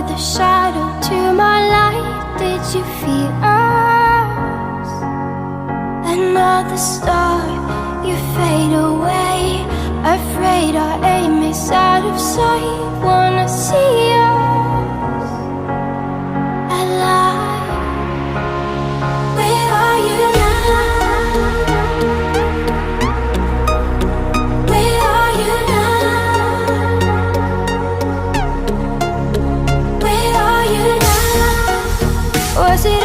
The shadow to my light, did you feel us? Another star, you fade away. Afraid our aim is out of sight. Wanna see us alive. Where are you now? Where are you now? Where are you now? Was it